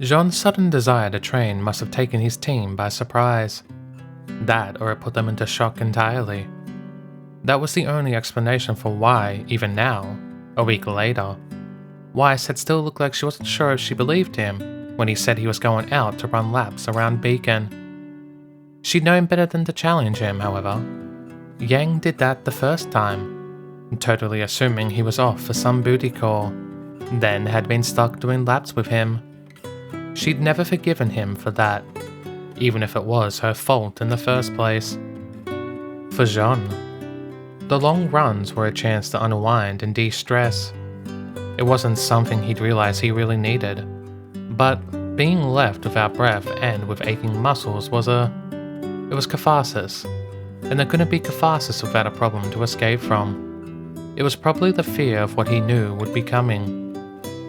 Jaune's sudden desire to train must have taken his team by surprise. That, or it put them into shock entirely. That was the only explanation for why, even now, a week later, Weiss had still looked like she wasn't sure if she believed him when he said he was going out to run laps around Beacon. She'd known better than to challenge him, however. Yang did that the first time, totally assuming he was off for some booty call, then had been stuck doing laps with him. She'd never forgiven him for that, even if it was her fault in the first place. For Jaune, the long runs were a chance to unwind and de-stress. It wasn't something he'd realized he really needed, but being left without breath and with aching muscles was catharsis, and there couldn't be catharsis without a problem to escape from. It was probably the fear of what he knew would be coming,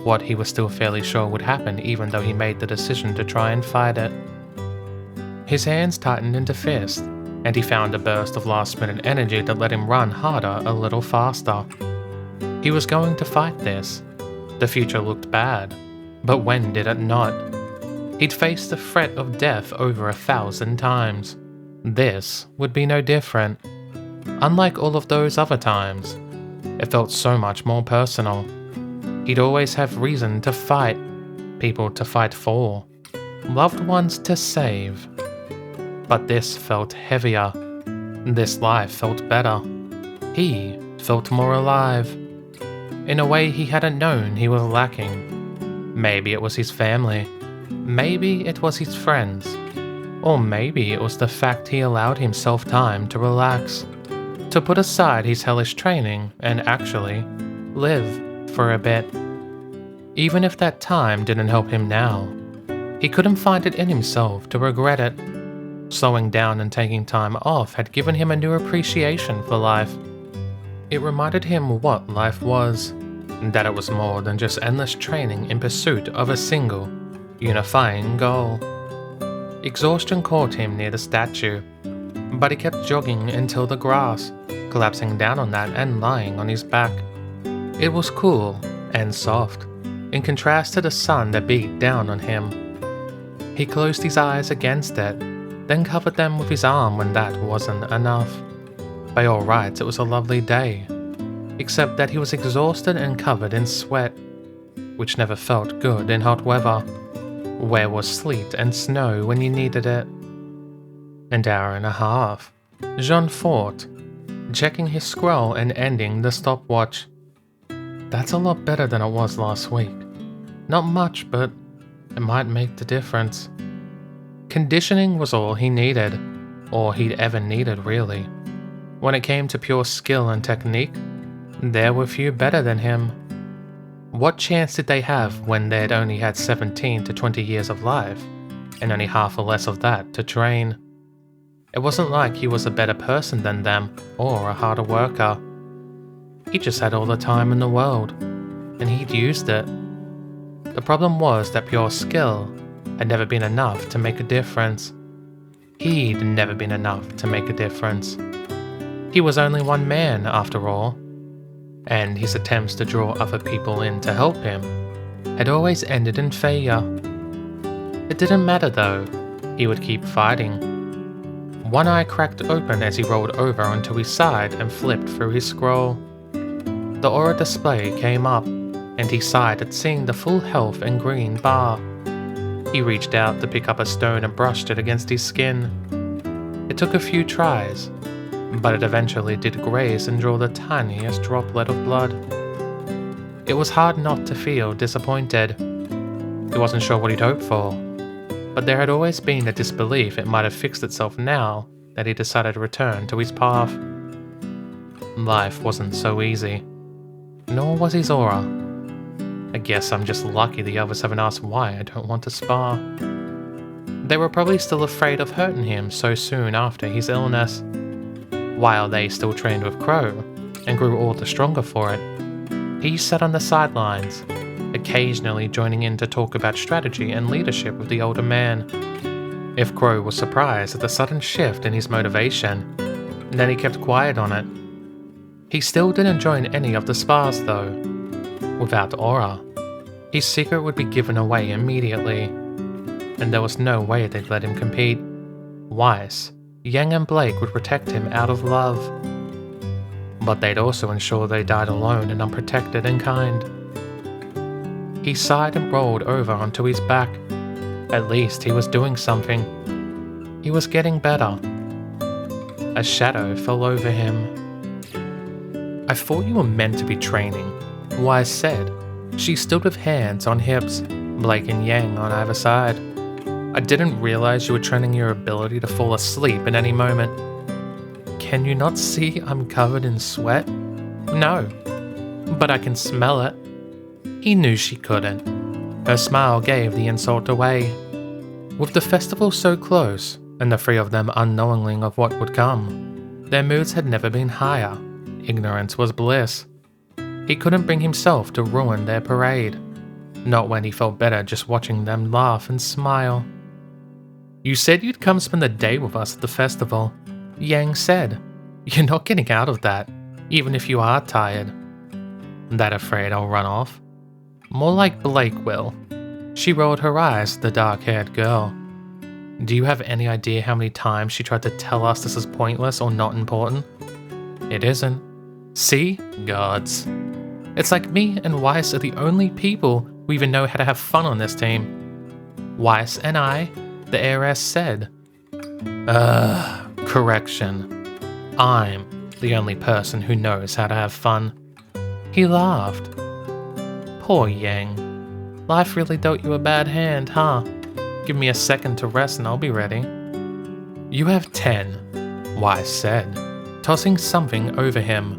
what he was still fairly sure would happen even though he made the decision to try and fight it. His hands tightened into fists, and he found a burst of last-minute energy that let him run harder a little faster. He was going to fight this. The future looked bad, but when did it not? He'd faced the threat of death over 1,000 times. This would be no different. Unlike all of those other times, it felt so much more personal. He'd always have reason to fight, people to fight for, loved ones to save. But this felt heavier. This life felt better. He felt more alive. In a way he hadn't known he was lacking. Maybe it was his family. Maybe it was his friends. Or maybe it was the fact he allowed himself time to relax, to put aside his hellish training and actually live for a bit. Even if that time didn't help him now, he couldn't find it in himself to regret it. Slowing down and taking time off had given him a new appreciation for life. It reminded him what life was, that it was more than just endless training in pursuit of a single, unifying goal. Exhaustion caught him near the statue, but he kept jogging until the grass, collapsing down on that and lying on his back. It was cool and soft, in contrast to the sun that beat down on him. He closed his eyes against it, then covered them with his arm when that wasn't enough. By all rights, it was a lovely day, except that he was exhausted and covered in sweat, which never felt good in hot weather. Where was sleet and snow when you needed it? An hour and a half. Jaune thought, checking his scroll and ending the stopwatch. That's a lot better than it was last week. Not much, but it might make the difference. Conditioning was all he needed, or he'd ever needed really. When it came to pure skill and technique, there were few better than him. What chance did they have when they'd only had 17 to 20 years of life, and only half or less of that to train? It wasn't like he was a better person than them, or a harder worker. He just had all the time in the world, and he'd used it. The problem was that pure skill had never been enough to make a difference. He'd never been enough to make a difference. He was only one man, after all, and his attempts to draw other people in to help him had always ended in failure. It didn't matter though, he would keep fighting. One eye cracked open as he rolled over onto his side and flipped through his scroll. The aura display came up, and he sighed at seeing the full health and green bar. He reached out to pick up a stone and brushed it against his skin. It took a few tries, but it eventually did graze and draw the tiniest droplet of blood. It was hard not to feel disappointed. He wasn't sure what he'd hoped for, but there had always been a disbelief it might have fixed itself now that he decided to return to his path. Life wasn't so easy, nor was his aura. I guess I'm just lucky the others haven't asked why I don't want to spar. They were probably still afraid of hurting him so soon after his illness. While they still trained with Crow, and grew all the stronger for it, he sat on the sidelines, occasionally joining in to talk about strategy and leadership with the older man. If Crow was surprised at the sudden shift in his motivation, then he kept quiet on it. He still didn't join any of the spars though. Without aura, his secret would be given away immediately. and there was no way they'd let him compete. Weiss, Yang and Blake would protect him out of love. But they'd also ensure they died alone and unprotected and kind. He sighed and rolled over onto his back. At least he was doing something. He was getting better. A shadow fell over him. "I thought you were meant to be training," Weiss said. She stood with hands on hips, Blake and Yang on either side. "I didn't realize you were training your ability to fall asleep at any moment. Can you not see I'm covered in sweat?" "No, but I can smell it." He knew she couldn't. Her smile gave the insult away. With the festival so close, and the three of them unknowing of what would come, their moods had never been higher. Ignorance was bliss. He couldn't bring himself to ruin their parade. Not when he felt better just watching them laugh and smile. "You said you'd come spend the day with us at the festival," Yang said. "You're not getting out of that, even if you are tired." "That afraid I'll run off?" "More like Blake will." She rolled her eyes at the dark-haired girl. "Do you have any idea how many times she tried to tell us this is pointless or not important?" "It isn't." "See? Gods. It's like me and Weiss are the only people who even know how to have fun on this team." "Weiss and I," the heiress said. Correction. I'm the only person who knows how to have fun." He laughed. "Poor Yang. Life really dealt you a bad hand, huh? Give me a second to rest and I'll be ready." "You have 10, Weiss said, tossing something over him.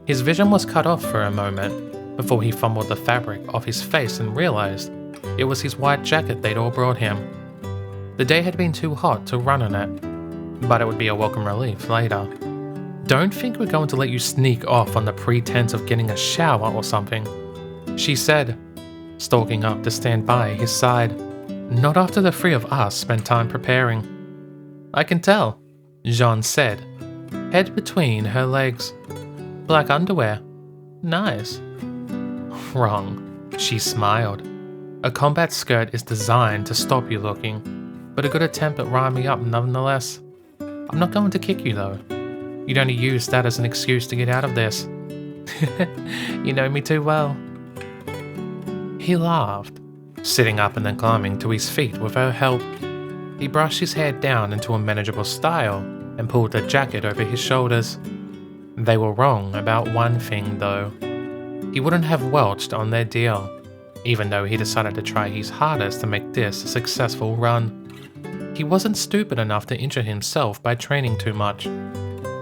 His vision was cut off for a moment, before he fumbled the fabric off his face and realized it was his white jacket they'd all brought him. The day had been too hot to run in it, but it would be a welcome relief later. "Don't think we're going to let you sneak off on the pretense of getting a shower or something," she said, stalking up to stand by his side. "Not after the three of us spent time preparing." "I can tell," Jaune said, head between her legs. "Black underwear. Nice." "Wrong," she smiled. "A combat skirt is designed to stop you looking, but a good attempt at rile me up nonetheless. I'm not going to kick you though. You'd only use that as an excuse to get out of this." "You know me too well." He laughed, sitting up and then climbing to his feet with her help. He brushed his hair down into a manageable style and pulled the jacket over his shoulders. They were wrong about one thing though. He wouldn't have welched on their deal, even though he decided to try his hardest to make this a successful run. He wasn't stupid enough to injure himself by training too much,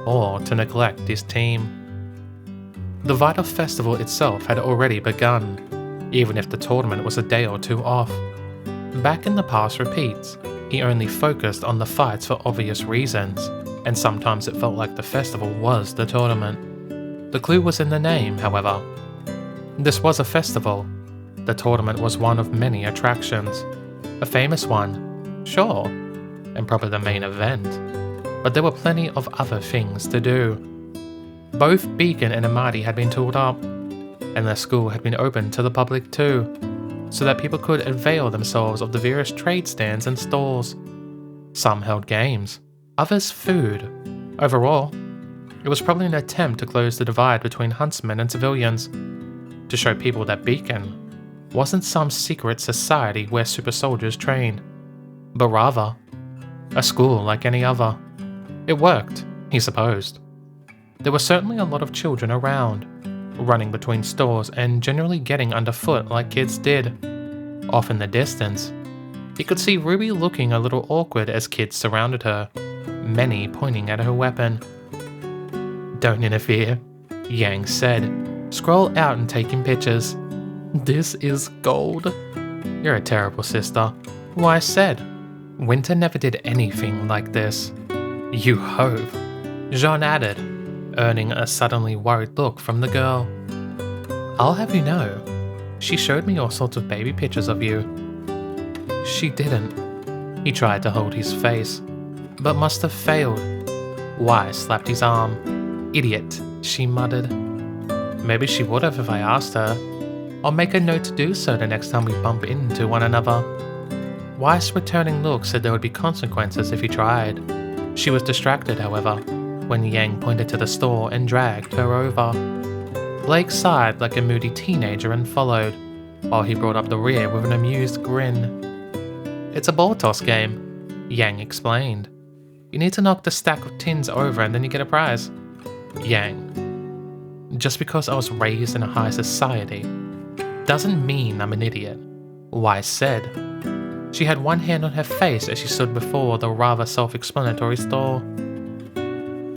or to neglect his team. The Vital Festival itself had already begun, even if the tournament was a day or two off. Back in the past repeats, he only focused on the fights for obvious reasons, and sometimes it felt like the festival was the tournament. The clue was in the name, however. This was a festival. The tournament was one of many attractions. A famous one, sure, and probably the main event. But there were plenty of other things to do. Both Beacon and Amati had been tooled up, and their school had been opened to the public too, so that people could avail themselves of the various trade stands and stalls. Some held games, others food. Overall, it was probably an attempt to close the divide between huntsmen and civilians, to show people that Beacon wasn't some secret society where super soldiers trained, but rather a school like any other. It worked, he supposed. There were certainly a lot of children around, running between stores and generally getting underfoot like kids did. Off in the distance, he could see Ruby looking a little awkward as kids surrounded her, many pointing at her weapon. "Don't interfere," Yang said. "Scroll out and taking pictures. This is gold." "You're a terrible sister," Weiss said. "Winter never did anything like this." "You hope," Jaune added, earning a suddenly worried look from the girl. "I'll have you know, she showed me all sorts of baby pictures of you." "She didn't." He tried to hold his face, but must have failed. Weiss slapped his arm. "Idiot," she muttered. "Maybe she would have if I asked her. I'll make a note to do so the next time we bump into one another." Weiss' returning look said there would be consequences if he tried. She was distracted, however, when Yang pointed to the store and dragged her over. Blake sighed like a moody teenager and followed, while he brought up the rear with an amused grin. "It's a ball toss game," Yang explained. "You need to knock the stack of tins over and then you get a prize." Yang: "Just because I was raised in a high society doesn't mean I'm an idiot," Weiss said. She had one hand on her face as she stood before the rather self-explanatory store.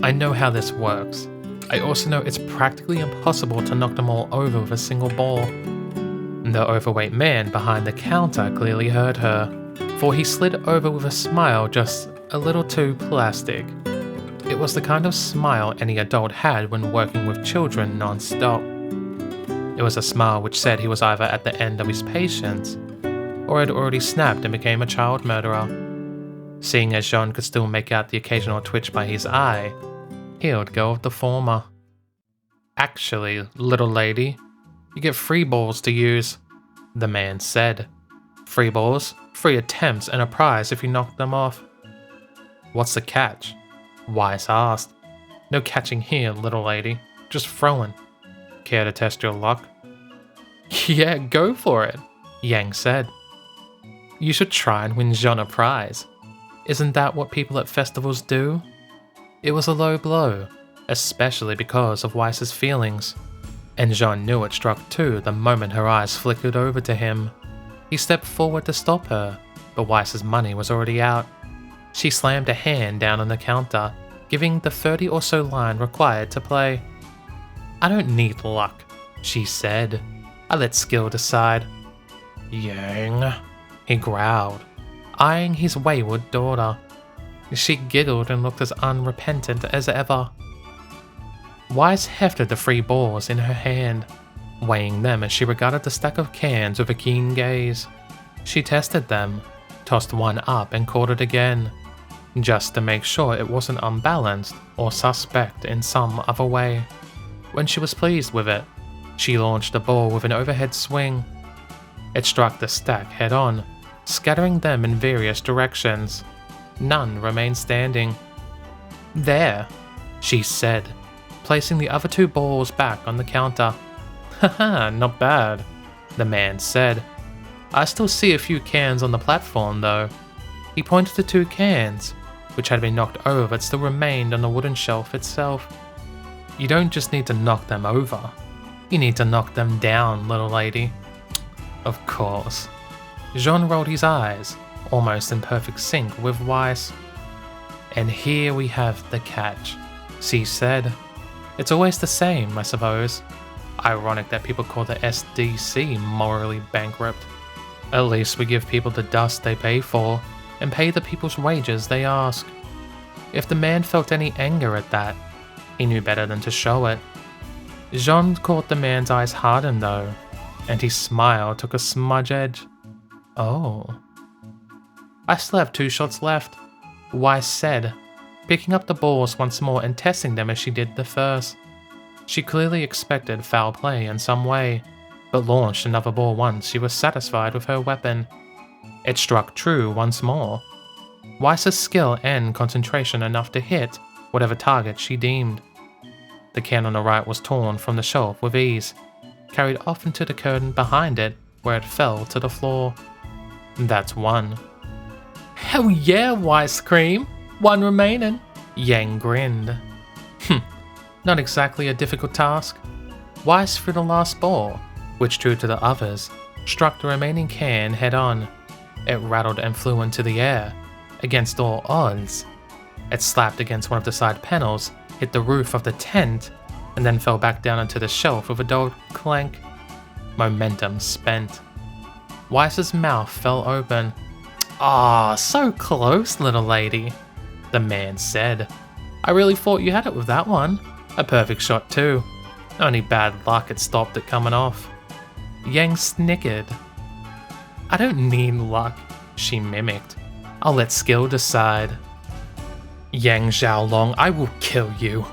"I know how this works. I also know it's practically impossible to knock them all over with a single ball." The overweight man behind the counter clearly heard her, for he slid over with a smile just a little too plastic. It was the kind of smile any adult had when working with children non-stop. It was a smile which said he was either at the end of his patience, or had already snapped and became a child murderer. Seeing as Jaune could still make out the occasional twitch by his eye, he would go with the former. "Actually, little lady, you get free balls to use," the man said. "Free balls, free attempts, and a prize if you knock them off." "What's the catch?" Weiss asked. "No catching here, little lady, just throwing. Care to test your luck?" "Yeah, go for it," Yang said. "You should try and win Jaune a prize. Isn't that what people at festivals do?" It was a low blow, especially because of Weiss's feelings, and Jaune knew it struck too the moment her eyes flickered over to him. He stepped forward to stop her, but Weiss's money was already out. She slammed a hand down on the counter, giving the 30 or so line required to play. "I don't need luck," she said. "I let skill decide." "Yang," he growled, eyeing his wayward daughter. She giggled and looked as unrepentant as ever. Weiss hefted the free balls in her hand, weighing them as she regarded the stack of cans with a keen gaze. She tested them, tossed one up and caught it again, just to make sure it wasn't unbalanced or suspect in some other way. When she was pleased with it, she launched the ball with an overhead swing. It struck the stack head-on, scattering them in various directions. None remained standing. "There," she said, placing the other two balls back on the counter. "Haha, not bad," the man said. "I still see a few cans on the platform though." He pointed to 2 cans, which had been knocked over but still remained on the wooden shelf itself. "You don't just need to knock them over. You need to knock them down, little lady." "Of course." Jaune rolled his eyes, almost in perfect sync with Weiss. "And here we have the catch," she said. "It's always the same, I suppose. Ironic that people call the SDC morally bankrupt. At least we give people the dust they pay for, and pay the people's wages they ask." If the man felt any anger at that, he knew better than to show it. Jaune caught the man's eyes harden though, and his smile took a smudge edge. "Oh." "I still have 2 shots left," Weiss said, picking up the balls once more and testing them as she did the first. She clearly expected foul play in some way, but launched another ball once she was satisfied with her weapon. It struck true once more. Weiss's skill and concentration enough to hit whatever target she deemed. The can on the right was torn from the shelf with ease, carried off into the curtain behind it where it fell to the floor. "That's 1. "Hell yeah, Weiss cream! 1 remaining," Yang grinned. Not exactly a difficult task. Weiss threw the last ball, which true to the others, struck the remaining can head-on. It rattled and flew into the air, against all odds. It slapped against one of the side panels, hit the roof of the tent, and then fell back down onto the shelf with a dull clank. Momentum spent. Weiss's mouth fell open. "Aw, so close, little lady," the man said. "I really thought you had it with that one. A perfect shot too. Only bad luck it stopped it coming off." Yang snickered. "I don't need luck," she mimicked. "I'll let skill decide." "Yang Xiaolong, I will kill you."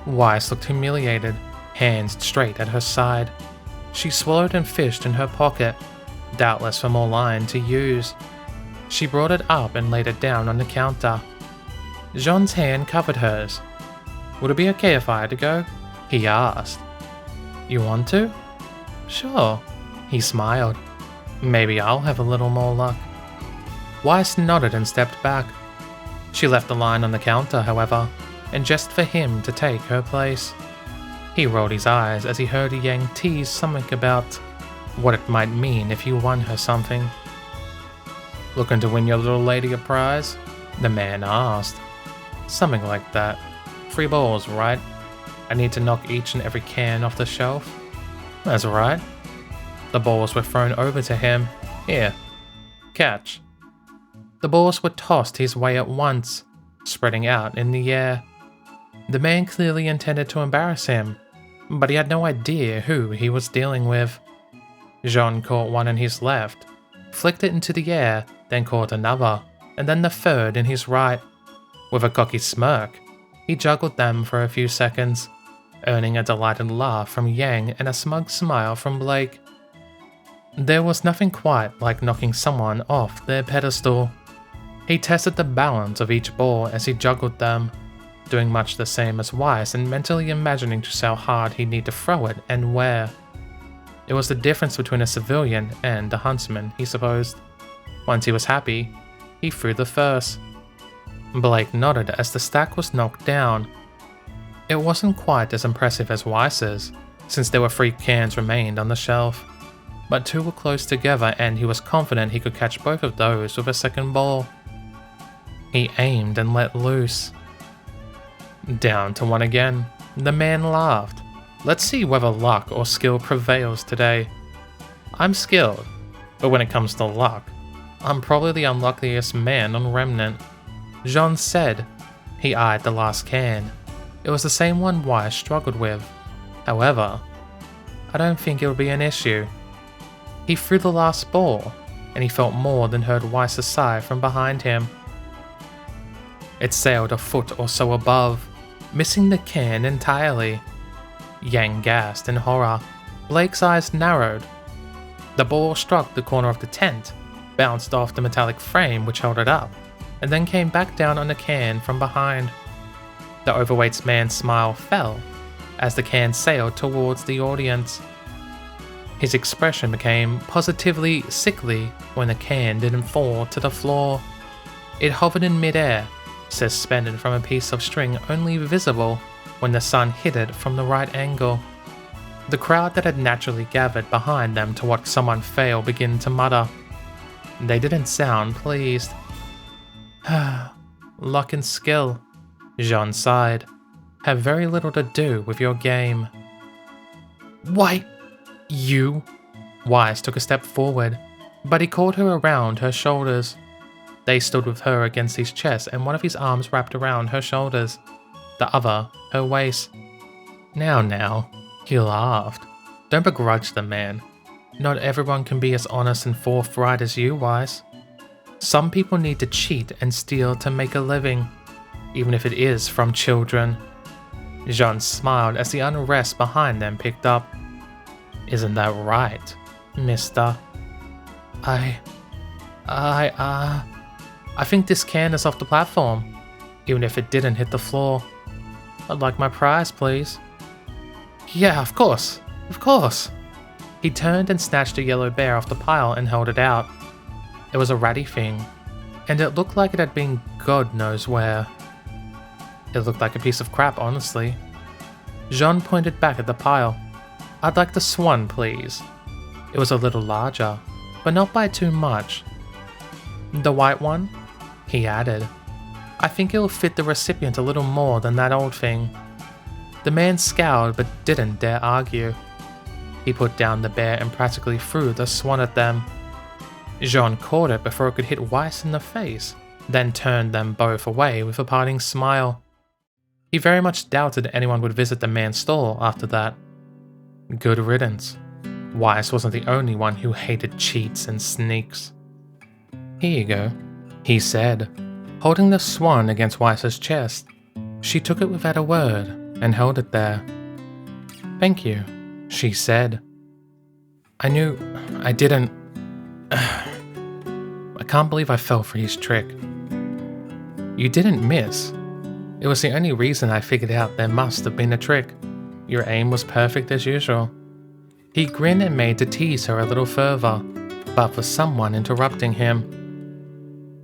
Weiss looked humiliated, hands straight at her side. She swallowed and fished in her pocket, doubtless for more line to use. She brought it up and laid it down on the counter. Jaune's hand covered hers. "Would it be okay if I had to go?" he asked. "You want to?" "Sure," he smiled. "Maybe I'll have a little more luck." Weiss nodded and stepped back. She left the line on the counter, however, and gestured for him to take her place. He rolled his eyes as he heard Yang tease something about what it might mean if you won her something. "Looking to win your little lady a prize?" the man asked. "Something like that. 3 balls, right? I need to knock each and every can off the shelf?" "That's right." The balls were thrown over to him. "Here, catch." The balls were tossed his way at once, spreading out in the air. The man clearly intended to embarrass him, but he had no idea who he was dealing with. Jaune caught one in his left, flicked it into the air, then caught another, and then the third in his right. With a cocky smirk, he juggled them for a few seconds, earning a delighted laugh from Yang and a smug smile from Blake. There was nothing quite like knocking someone off their pedestal. He tested the balance of each ball as he juggled them, doing much the same as Weiss and mentally imagining just how hard he'd need to throw it and where. It was the difference between a civilian and a huntsman, he supposed. Once he was happy, he threw the first. Blake nodded as the stack was knocked down. It wasn't quite as impressive as Weiss's, since there were 3 cans remained on the shelf, but 2 were close together and he was confident he could catch both of those with a second ball. He aimed and let loose. Down to 1 again. The man laughed. "Let's see whether luck or skill prevails today. I'm skilled, but when it comes to luck, I'm probably the unluckiest man on Remnant," Jaune said. He eyed the last can. It was the same one Weiss struggled with. However, I don't think it would be an issue. He threw the last ball, and he felt more than heard Weiss's sigh from behind him. It sailed a foot or so above, missing the can entirely. Yang gasped in horror. Blake's eyes narrowed. The ball struck the corner of the tent, bounced off the metallic frame which held it up, and then came back down on the can from behind. The overweight man's smile fell as the can sailed towards the audience. His expression became positively sickly when the can didn't fall to the floor. It hovered in midair, suspended from a piece of string only visible when the sun hit it from the right angle. The crowd that had naturally gathered behind them to watch someone fail began to mutter. They didn't sound pleased. "Luck and skill," Jaune sighed, "have very little to do with your game." "Why, you?" Weiss took a step forward, but he caught her around her shoulders. They stood with her against his chest and one of his arms wrapped around her shoulders, the other her waist. Now, he laughed. "Don't begrudge the man. Not everyone can be as honest and forthright as you, Weiss. Some people need to cheat and steal to make a living, even if it is from children." Jaune smiled as the unrest behind them picked up. "Isn't that right, mister?" I think this can is off the platform, even if it didn't hit the floor. I'd like my prize, please." "Yeah, of course. He turned and snatched a yellow bear off the pile and held it out. It was a ratty thing, and it looked like it had been God knows where. It looked like a piece of crap, honestly. Jaune pointed back at the pile. "I'd like the swan, please." It was a little larger, but not by too much. "The white one?" he added. "I think it'll fit the recipient a little more than that old thing." The man scowled but didn't dare argue. He put down the bear and practically threw the swan at them. Jaune caught it before it could hit Weiss in the face, then turned them both away with a parting smile. He very much doubted anyone would visit the man's stall after that. Good riddance. Weiss wasn't the only one who hated cheats and sneaks. "Here you go," he said, holding the swan against Weiss's chest. She took it without a word and held it there. "Thank you," she said. I can't believe I fell for his trick." "You didn't miss. It was the only reason I figured out there must have been a trick. Your aim was perfect as usual." He grinned and made to tease her a little further, but for someone interrupting him.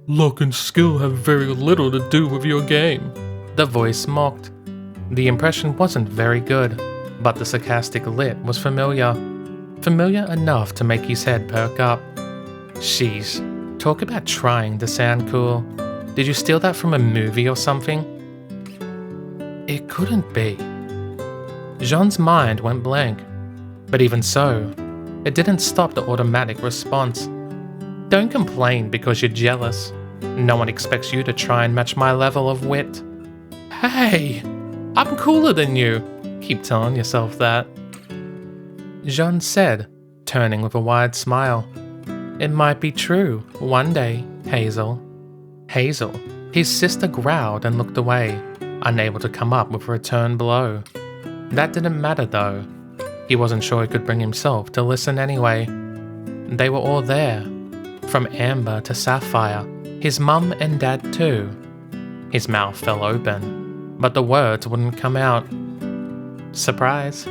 "Luck and skill have very little to do with your game," the voice mocked. The impression wasn't very good, but the sarcastic lip was familiar. Familiar enough to make his head perk up. Sheesh, talk about trying to sound cool. Did you steal that from a movie or something? It couldn't be. Jaune's mind went blank, but even so, it didn't stop the automatic response. Don't complain because you're jealous. No one expects you to try and match my level of wit. Hey, I'm cooler than you. Keep telling yourself that. Jaune said, turning with a wide smile. It might be true, one day, Hazel. Hazel, his sister growled and looked away, unable to come up with a return blow. That didn't matter though. He wasn't sure he could bring himself to listen anyway. They were all there, from Amber to Sapphire, his mum and dad too. His mouth fell open, but the words wouldn't come out. Surprise,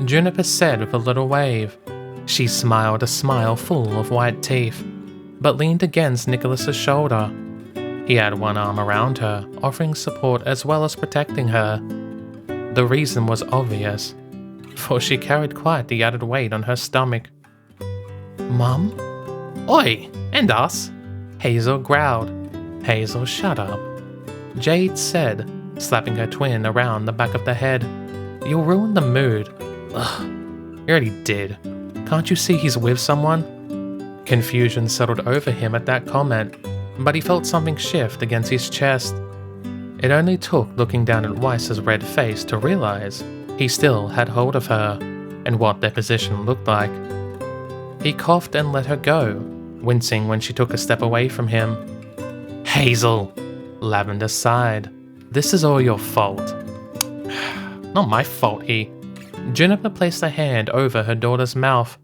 Juniper said with a little wave. She smiled a smile full of white teeth, but leaned against Nicholas's shoulder. He had one arm around her, offering support as well as protecting her. The reason was obvious, for she carried quite the added weight on her stomach. Mum? Oi, and us? Hazel growled. Hazel, shut up. Jade said, slapping her twin around the back of the head. You'll ruin the mood. Ugh, you already did. Can't you see he's with someone? Confusion settled over him at that comment, but he felt something shift against his chest. It only took looking down at Weiss's red face to realize he still had hold of her, and what their position looked like. He coughed and let her go, wincing when she took a step away from him. Hazel! Lavender sighed. This is all your fault. Not my fault, Juniper placed a hand over her daughter's mouth,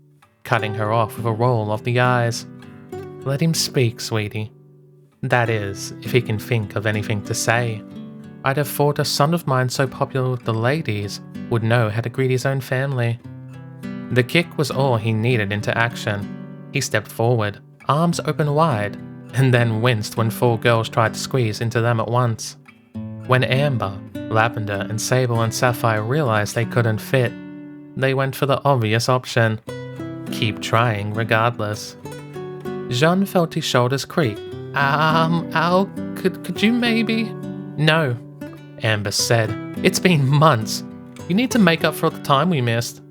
cutting her off with a roll of the eyes. Let him speak, sweetie. That is, if he can think of anything to say. I'd have thought a son of mine so popular with the ladies would know how to greet his own family. The kick was all he needed into action. He stepped forward, arms open wide, and then winced when 4 girls tried to squeeze into them at once. When Amber, Lavender, and Sable and Sapphire realized they couldn't fit, they went for the obvious option. Keep trying regardless. Jaune felt his shoulders creak. Al, could you maybe? No, Amber said. It's been months. You need to make up for the time we missed.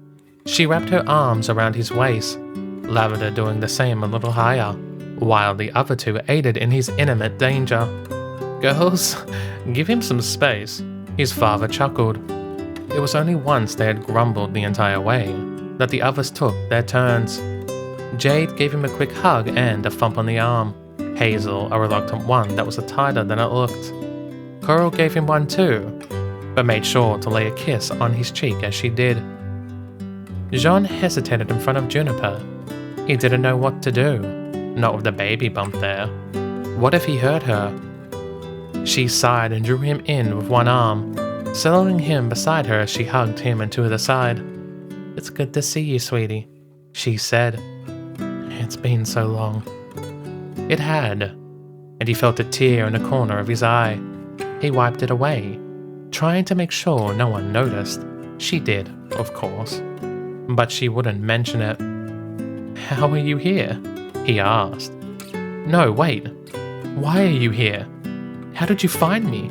She wrapped her arms around his waist, Lavender doing the same a little higher, while the other 2 aided in his intimate danger. Girls, give him some space, his father chuckled. It was only once they had grumbled the entire way that the others took their turns. Jade gave him a quick hug and a thump on the arm. Hazel a reluctant one that was tighter than it looked. Coral gave him one too, but made sure to lay a kiss on his cheek as she did. Jaune hesitated in front of Juniper. He didn't know what to do, not with the baby bump there. What if he hurt her? She sighed and drew him in with one arm, settling him beside her as she hugged him and to the side. It's good to see you, sweetie, she said. It's been so long. It had, and he felt a tear in the corner of his eye. He wiped it away, trying to make sure no one noticed. She did, of course, but she wouldn't mention it. How are you here? He asked. No, wait. Why are you here? How did you find me?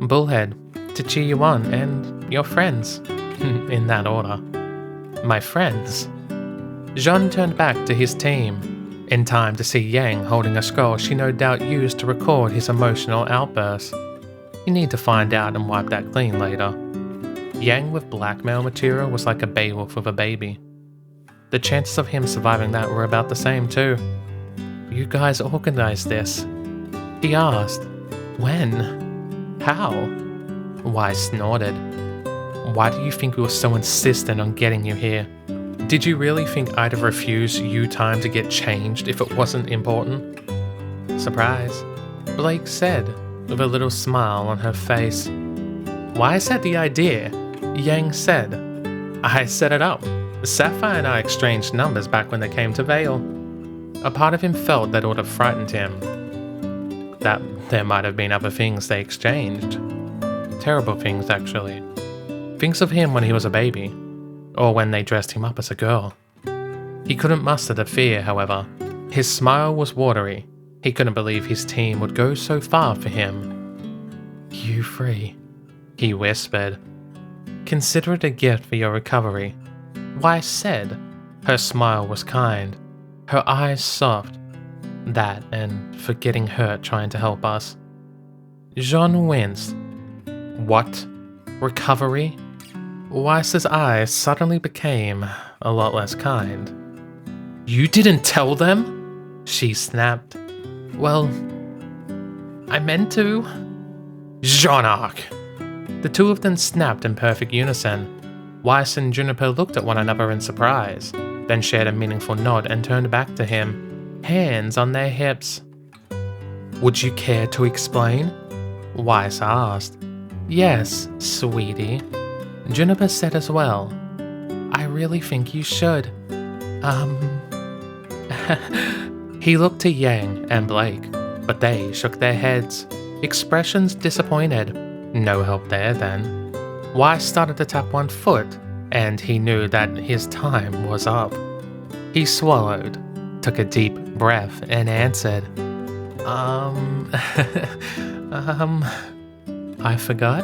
Bullhead, to cheer you on, and your friends. In that order. My friends? Jaune turned back to his team, in time to see Yang holding a scroll she no doubt used to record his emotional outbursts. You need to find out and wipe that clean later. Yang with blackmail material was like a Beowulf with a baby. The chances of him surviving that were about the same too. You guys organized this? He asked. When? How? Weiss snorted. Why do you think we were so insistent on getting you here? Did you really think I'd have refused you time to get changed if it wasn't important? Surprise, Blake said, with a little smile on her face. Why is that the idea? Yang said. I set it up. Sapphire and I exchanged numbers back when they came to Vale. A part of him felt that it would have frightened him. That there might have been other things they exchanged. Terrible things, actually. Things of him when he was a baby, or when they dressed him up as a girl. He couldn't muster the fear, however. His smile was watery. He couldn't believe his team would go so far for him. You three, he whispered. Consider it a gift for your recovery. Why said. Her smile was kind, her eyes soft. That and for getting hurt trying to help us. Jaune winced. What? Recovery? Weiss's eyes suddenly became a lot less kind. You didn't tell them? She snapped. Well, I meant to. Jaune! The two of them snapped in perfect unison. Weiss and Juniper looked at one another in surprise, then shared a meaningful nod and turned back to him, hands on their hips. Would you care to explain? Weiss asked. Yes, sweetie. Juniper said as well. I really think you should. He looked to Yang and Blake, but they shook their heads, expressions disappointed. No help there then. Weiss started to tap one foot, and he knew that his time was up. He swallowed, took a deep breath, and answered, I forgot.